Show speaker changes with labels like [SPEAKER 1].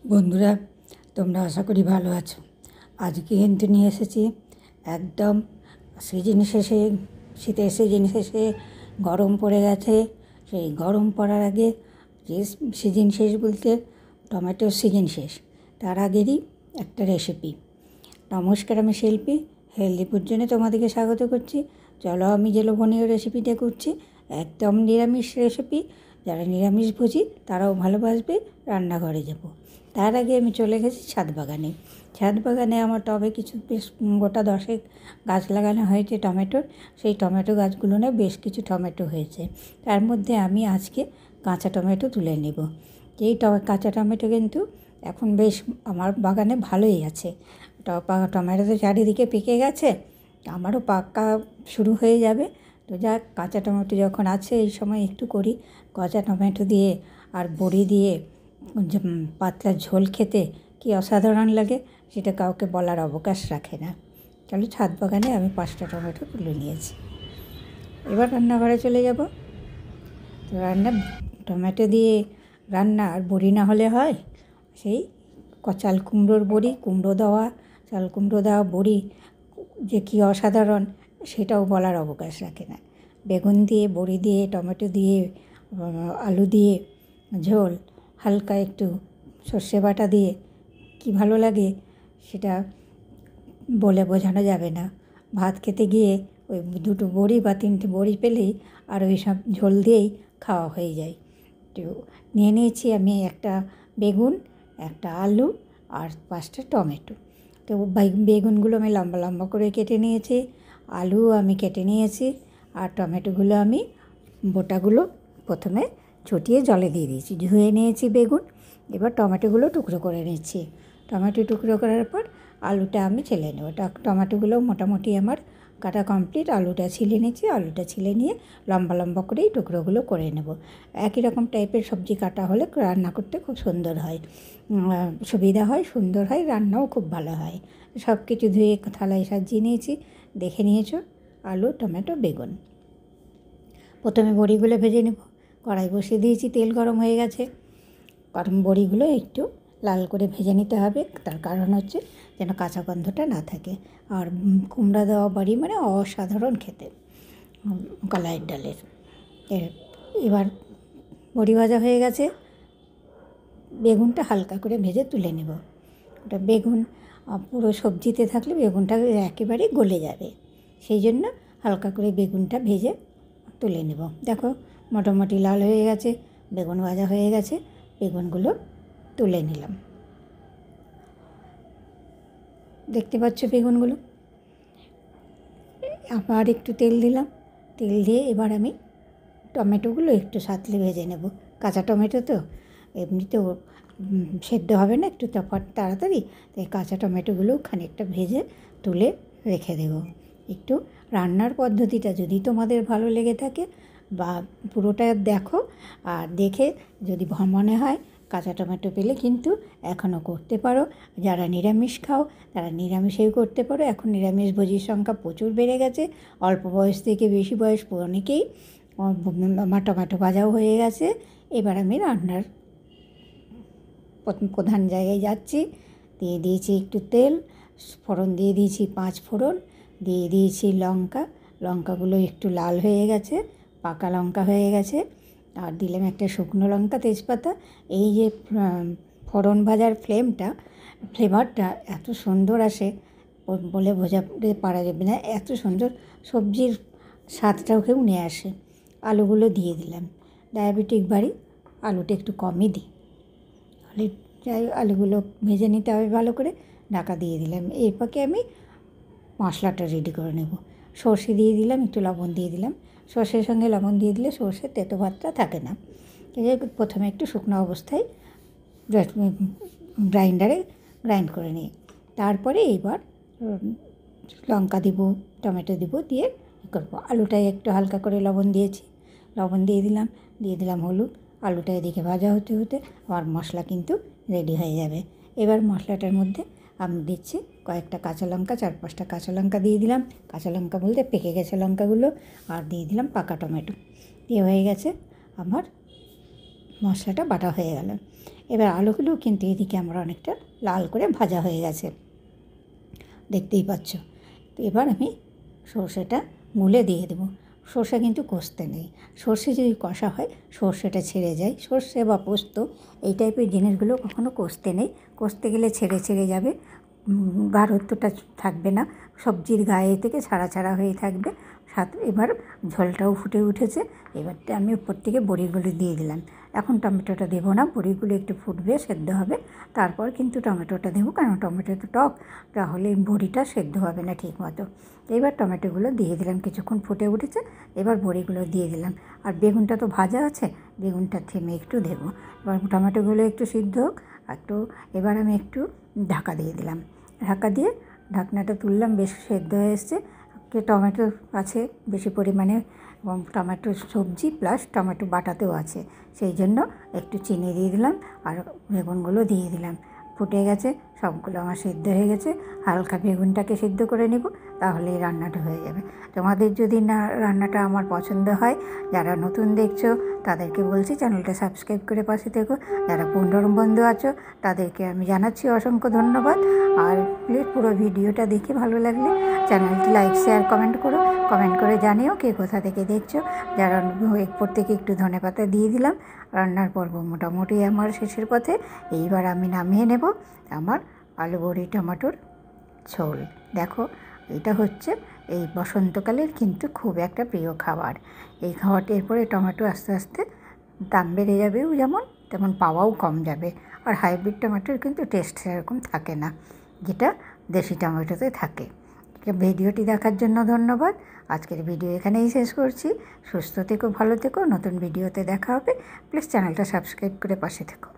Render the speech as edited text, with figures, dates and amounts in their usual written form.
[SPEAKER 1] বন্ধুরা, তোমরা আশা করি ভালো আছো। আজকে কিন্তু নিয়ে এসেছি একদম সিজন শেষে, শীতের সিজন শেষে গরম পড়ে গেছে। সেই গরম পড়ার আগে, যে সিজন শেষ বলতে টমেটোর সিজন শেষ, তার আগেরই একটা রেসিপি। নমস্কার, আমি শিল্পী। হেলদি ফুড জন্য তোমাদেরকে স্বাগত করছি। চলো, আমি যে লোভনীয় রেসিপিটা করছি একদম নিরামিষ রেসিপি। যারা নিরামিষভোজী তারাও ভালোবাসবে। রান্নাঘরে যাব, তার আগে আমি চলে গেছি ছাদ বাগানে। ছাদ বাগানে আমার টবে কিছু বেশ গোটা 10 গাছ লাগানো হয়েছে টমেটোর। সেই টমেটো গাছগুলো বেশ কিছু টমেটো হয়েছে। তার মধ্যে আমি আজকে কাঁচা টমেটো তুলে নেব। এই কাঁচা টমেটো কিন্তু এখন বেশ আমার বাগানে ভালোই আছে। টমেটো তো চারিদিকে পেকে গেছে, আমারও পাকা শুরু হয়ে যাবে। তো যাক, কাঁচা টমেটো যখন আছে এই সময় একটু করি। কাঁচা টমেটো দিয়ে আর বড়ি দিয়ে পাতলা ঝোল খেতে কি অসাধারণ লাগে, সেটা কাউকে বলার অবকাশ রাখে না। চলো, ছাদ বাগানে আমি 5টা টমেটো তুলে নিয়েছি। এবার রান্নাঘরে চলে যাব। তো টমেটো দিয়ে রান্না আর বড়ি না হলে হয়? সেই চাল কুমড়োর বড়ি, চাল কুমড়ো দেওয়া বড়ি যে কী অসাধারণ, সেটাও বলার অবকাশ রাখে না। বেগুন দিয়ে, বড়ি দিয়ে, টমেটো দিয়ে, আলু দিয়ে ঝোল, হালকা একটু সর্ষে বাটা দিয়ে কি ভালো লাগে, সেটা বলে বোঝানো যাবে না। ভাত খেতে গিয়ে ওই 2টো বড়ি বা 3টে বড়ি পেলেই আর ওই সব ঝোল দিয়েই খাওয়া হয়ে যায়। তো নিয়ে নিয়েছি আমি একটা বেগুন, একটা আলু আর 5টা টমেটো। তো বেগুনগুলো আমি লম্বা লম্বা করে কেটে নিয়েছি, আলু আমি কেটে নিয়েছি, আর টমেটোগুলো আমি বোটাগুলো প্রথমে ছটিয়ে জলে দিয়ে দিয়েছি, ধুয়ে নিয়েছি বেগুন। এবার টমেটোগুলো টুকরো করে নিচ্ছি। টমেটো টুকরো করার পর আলুটা আমি ছিলে নেব। টমেটোগুলো মোটামুটি আমার কাটা কমপ্লিট। আলুটা ছিলে নিচ্ছি, আলুটা ছিলে নিয়ে লম্বা লম্বা করেই টুকরোগুলো করে নেব। একই রকম টাইপের সবজি কাটা হলে রান্না করতে খুব সুন্দর হয়, সুবিধা হয়, সুন্দর হয়, রান্নাও খুব ভালো হয়। সব কিছু ধুয়ে থালায় সাজিয়ে নিয়েছি, দেখে নিয়েছো। আলু, টমেটো, বেগুন। প্রথমে বড়িগুলো ভেজে নেব। কড়াই বসিয়ে দিয়েছি, তেল গরম হয়ে গেছে। বড়িগুলো একটু লাল করে ভেজে নিতে হবে, তার কারণ হচ্ছে যেন কাঁচা গন্ধটা না থাকে। আর কুমড়া দেওয়া বড়ি মানে অসাধারণ খেতে কলাইয়ের ডালের। এবার বড়ি ভাজা হয়ে গেছে, বেগুনটা হালকা করে ভেজে তুলে নেব। ওটা বেগুন পুরো সবজিতে থাকলে বেগুনটা একেবারেই গলে যাবে, সেই জন্য হালকা করে বেগুনটা ভেজে তুলে নেব। দেখো, মোটামুটি লাল হয়ে গেছে, বেগুন ভাজা হয়ে গেছে। বেগুনগুলো তুলে নিলাম। দেখতে পাচ্ছ বেগুনগুলো। আবার একটু তেল দিলাম, তেল দিয়ে এবার আমি টমেটোগুলো একটু সাঁতলে ভেজে নেব। কাঁচা টমেটো তো এমনিতেও সেদ্ধ হবে না একটু তাড়াতাড়ি, তাই কাঁচা টমেটোগুলোও খানিকটা ভেজে তুলে রেখে দেব। একটু রান্নার পদ্ধতিটা যদি তোমাদের ভালো লেগে থাকে বা পুরোটা দেখো, আর দেখে যদি মনে হয় কাঁচা টমেটো পেলে কিন্তু এখনও করতে পারো। যারা নিরামিষ খাও তারা নিরামিষেও করতে পারো। এখন নিরামিষভোজীর সংখ্যা প্রচুর বেড়ে গেছে, অল্প বয়স থেকে বেশি বয়স অনেকেই। আমার টমেটো ভাজাও হয়ে গেছে। এবার আমি রান্নার প্রধান জায়গায় যাচ্ছি। দিয়ে দিয়েছি একটু তেল, ফোড়ন দিয়ে দিয়েছি 5 ফোড়ন, দিয়ে দিয়েছি লঙ্কাগুলো একটু লাল হয়ে গেছে, পাকা লঙ্কা হয়ে গেছে। আর দিলাম একটা শুকনো লঙ্কা, তেজপাতা। এই যে ফোড়ন ভাজার ফ্লেভারটা এত সুন্দর আসে, বলে বোঝাতে পারা যাবে না। এত সুন্দর সবজির স্বাদটাও কেউ নিয়ে আসে। আলুগুলো দিয়ে দিলাম। ডায়াবেটিক বাড়ি, আলুটা একটু কমই দিই। আলুগুলো ভেজে নিতে হবে ভালো করে, ঢাকা দিয়ে দিলাম। এর ফাঁকে আমি মশলাটা রেডি করে নেব। সর্ষে দিয়ে দিলাম, একটু লবণ দিয়ে দিলাম। সর্ষের সঙ্গে লবণ দিয়ে দিলে সর্ষের তেতো ভাতটা থাকে না। প্রথমে একটু শুকনো অবস্থায় গ্রাইন্ডারে গ্রাইন্ড করে নিই। তারপরে এবার লঙ্কা দিব, টমেটো দিব, দিয়ে করবো। আলুটায় একটু হালকা করে লবণ দিয়েছি, লবণ দিয়ে দিলাম হলুদ। আলুটা এদিকে ভাজা হতে হতে আমার মশলা কিন্তু রেডি হয়ে যাবে। এবার মশলাটার মধ্যে আমি দিচ্ছি কয়েকটা কাঁচা লঙ্কা, 4-5টা কাঁচা লঙ্কা দিয়ে দিলাম। কাঁচা লঙ্কা বলতে পেকে গেছে লঙ্কাগুলো। আর দিয়ে দিলাম পাকা টমেটো। দিয়ে হয়ে গেছে আমার মশলাটা বাটা হয়ে গেল। এবার আলুগুলো কিন্তু এদিকে আমার অনেকটা লাল করে ভাজা হয়ে গেছে, দেখতেই পাচ্ছ। তো এবার আমি সর্ষেটা মুলে দিয়ে দেবো। সর্ষে কিন্তু কষতে নেই, সর্ষে যদি কষা হয় সর্ষেটা ছেড়ে যায়। সর্ষে বা পোস্ত এই টাইপের জিনিসগুলো কখনো কষতে নেই, কষতে গেলে ছেড়ে যাবে, গাঢ়ত্বটা থাকবে না, সবজির গায়ে থেকে ছাড়া ছাড়া হয়ে থাকবে। এবার ঝোলটাও ফুটে উঠেছে, এবারটা আমি উপর থেকে বড়িগুলো দিয়ে দিলাম। এখন টমেটোটা দেবো না, বড়িগুলো একটু ফুটবে, সেদ্ধ হবে, তারপর কিন্তু টমেটোটা দেবো, কারণ টমেটো তো টক, তাহলে বড়িটা সেদ্ধ হবে না ঠিক মতো। এবার টমেটোগুলো দিয়ে দিলাম, কিছুক্ষণ ফুটে উঠেছে, এবার বড়িগুলো দিয়ে দিলাম। আর বেগুনটা তো ভাজা আছে, বেগুনটা থেমে একটু দেবো। এবার টমেটোগুলো একটু সিদ্ধ হোক এবার আমি একটু ঢাকা দিয়ে দিলাম। ঢাকা দিয়ে ঢাকনাটা তুললাম, বেশ সেদ্ধ হয়ে এসছে। টমেটো আছে বেশি পরিমাণে, এবং টমেটো সবজি প্লাস টমেটো বাটাতেও আছে, সেই জন্য একটু চিনি দিয়ে দিলাম আর বেগুনগুলো দিয়ে দিলাম। ফুটে গেছে, সবগুলো আমার সিদ্ধ হয়ে গেছে। হালকা বেগুনটাকে সিদ্ধ করে নেব, তাহলেই রান্নাটা হয়ে যাবে। তোমাদের যদি না রান্নাটা আমার পছন্দ হয়, যারা নতুন দেখছো তাদেরকে বলছি চ্যানেলটা সাবস্ক্রাইব করে পাশে থেকো। যারা পুরনো বন্ধু আছো তাদেরকে আমি জানাচ্ছি অসংখ্য ধন্যবাদ। আর প্লিজ পুরো ভিডিওটা দেখে ভালো লাগলে চ্যানেলটি লাইক শেয়ার কমেন্ট করে জানিও কে কোথা থেকে দেখছো। যারা প্রত্যেকে একটু ধনেপাতা দিয়ে দিলাম। রান্নার পর্ব মোটামুটি আমার শেষের পথে। এইবার আমি নামিয়ে নেব আমার আলু বড়ি টমেটোর ঝোল। দেখো, এটা হচ্ছে এই বসন্তকালের কিন্তু খুব একটা প্রিয় খাবার। এই খাবারটা এরপরে টমেটো আস্তে আস্তে দাম বেড়ে যাবেও যেমন, তেমন পাওয়াও কম যাবে। আর হাইব্রিড টমেটোর কিন্তু টেস্ট সেরকম থাকে না, যেটা দেশি টমেটোতে থাকে। ভিডিওটি দেখার জন্য ধন্যবাদ। আজকের ভিডিও এখানেই শেষ করছি। সুস্থ থেকো, ভালো থেকো, নতুন ভিডিওতে দেখা হবে। প্লিজ চ্যানেলটা সাবস্ক্রাইব করে পাশে থেকো।